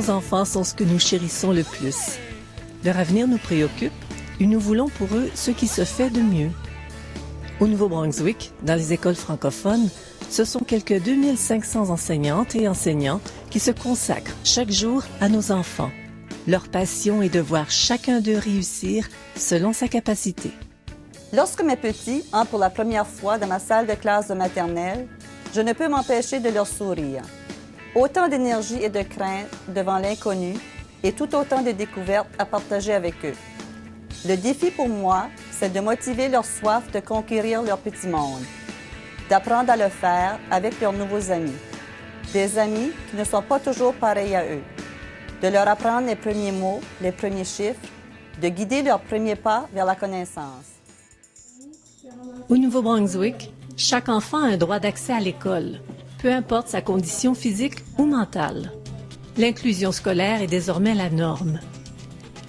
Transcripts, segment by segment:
nos enfants sont ce que nous chérissons le plus. Leur avenir nous préoccupe et nous voulons pour eux ce qui se fait de mieux. Au Nouveau-Brunswick, dans les écoles francophones, ce sont quelques 2500 enseignantes et enseignants qui se consacrent chaque jour à nos enfants. Leur passion est de voir chacun d'eux réussir selon sa capacité. Lorsque mes petits entrent pour la première fois dans ma salle de classe de maternelle, je ne peux m'empêcher de leur sourire. Autant d'énergie et de crainte devant l'inconnu et tout autant de découvertes à partager avec eux. Le défi pour moi, c'est de motiver leur soif de conquérir leur petit monde, d'apprendre à le faire avec leurs nouveaux amis, des amis qui ne sont pas toujours pareils à eux, de leur apprendre les premiers mots, les premiers chiffres, de guider leurs premiers pas vers la connaissance. Au Nouveau-Brunswick, chaque enfant a un droit d'accès à l'école, peu importe sa condition physique ou mentale. L'inclusion scolaire est désormais la norme.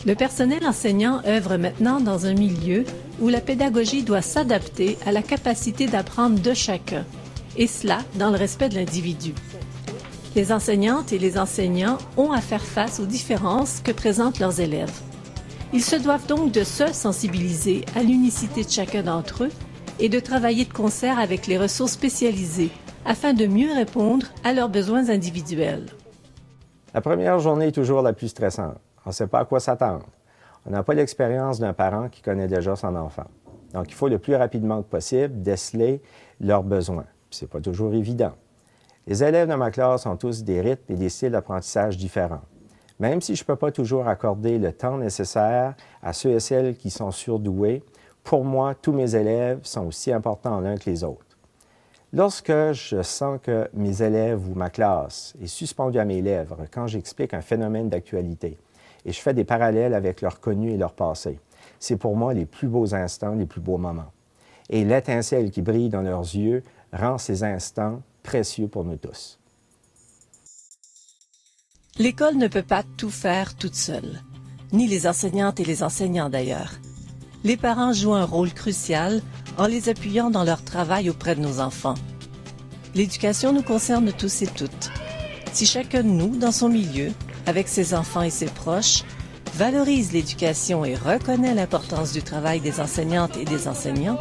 Le personnel enseignant œuvre maintenant dans un milieu où la pédagogie doit s'adapter à la capacité d'apprendre de chacun, et cela dans le respect de l'individu. Les enseignantes et les enseignants ont à faire face aux différences que présentent leurs élèves. Ils se doivent donc de se sensibiliser à l'unicité de chacun d'entre eux et de travailler de concert avec les ressources spécialisées afin de mieux répondre à leurs besoins individuels. La première journée est toujours la plus stressante. On ne sait pas à quoi s'attendre. On n'a pas l'expérience d'un parent qui connaît déjà son enfant. Donc, il faut le plus rapidement que possible déceler leurs besoins. Ce n'est pas toujours évident. Les élèves de ma classe ont tous des rythmes et des styles d'apprentissage différents. Même si je ne peux pas toujours accorder le temps nécessaire à ceux et celles qui sont surdoués, pour moi, tous mes élèves sont aussi importants l'un que les autres. Lorsque je sens que mes élèves ou ma classe est suspendue à mes lèvres quand j'explique un phénomène d'actualité et je fais des parallèles avec leur connu et leur passé, c'est pour moi les plus beaux instants, les plus beaux moments. Et l'étincelle qui brille dans leurs yeux rend ces instants précieux pour nous tous. L'école ne peut pas tout faire toute seule, ni les enseignantes et les enseignants d'ailleurs. Les parents jouent un rôle crucial en les appuyant dans leur travail auprès de nos enfants. L'éducation nous concerne tous et toutes. Si chacun de nous, dans son milieu, avec ses enfants et ses proches, valorise l'éducation et reconnaît l'importance du travail des enseignantes et des enseignants,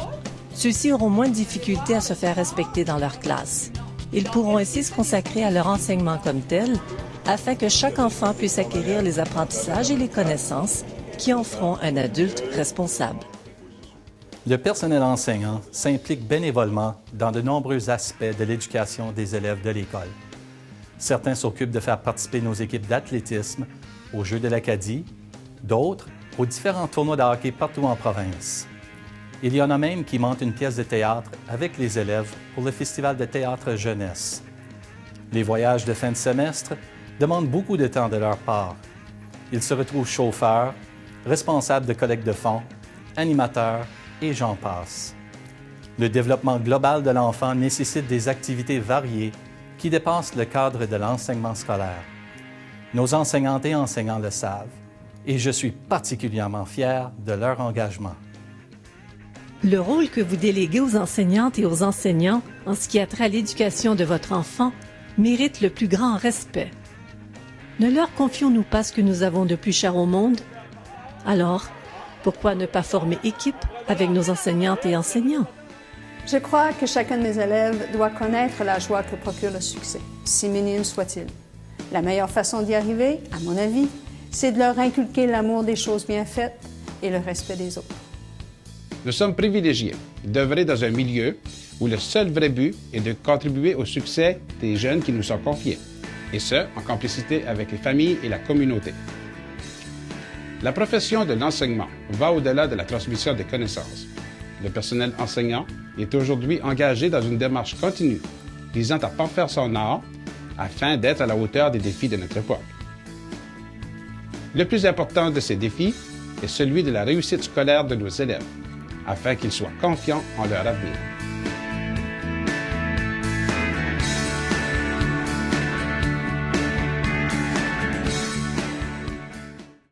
ceux-ci auront moins de difficultés à se faire respecter dans leur classe. Ils pourront ainsi se consacrer à leur enseignement comme tel, afin que chaque enfant puisse acquérir les apprentissages et les connaissances qui en feront un adulte responsable. Le personnel enseignant s'implique bénévolement dans de nombreux aspects de l'éducation des élèves de l'école. Certains s'occupent de faire participer nos équipes d'athlétisme aux Jeux de l'Acadie, d'autres aux différents tournois de hockey partout en province. Il y en a même qui montent une pièce de théâtre avec les élèves pour le Festival de théâtre jeunesse. Les voyages de fin de semestre demandent beaucoup de temps de leur part. Ils se retrouvent chauffeurs, responsables de collecte de fonds, animateurs et j'en passe. Le développement global de l'enfant nécessite des activités variées qui dépassent le cadre de l'enseignement scolaire. Nos enseignantes et enseignants le savent et je suis particulièrement fier de leur engagement. Le rôle que vous déléguez aux enseignantes et aux enseignants en ce qui a trait à l'éducation de votre enfant mérite le plus grand respect. Ne leur confions-nous pas ce que nous avons de plus cher au monde? Alors, pourquoi ne pas former équipe avec nos enseignantes et enseignants? Je crois que chacun de mes élèves doit connaître la joie que procure le succès, si minime soit-il. La meilleure façon d'y arriver, à mon avis, c'est de leur inculquer l'amour des choses bien faites et le respect des autres. Nous sommes privilégiés d'œuvrer dans un milieu où le seul vrai but est de contribuer au succès des jeunes qui nous sont confiés, et ce, en complicité avec les familles et la communauté. La profession de l'enseignement va au-delà de la transmission des connaissances. Le personnel enseignant est aujourd'hui engagé dans une démarche continue visant à parfaire son art afin d'être à la hauteur des défis de notre époque. Le plus important de ces défis est celui de la réussite scolaire de nos élèves, afin qu'ils soient confiants en leur avenir.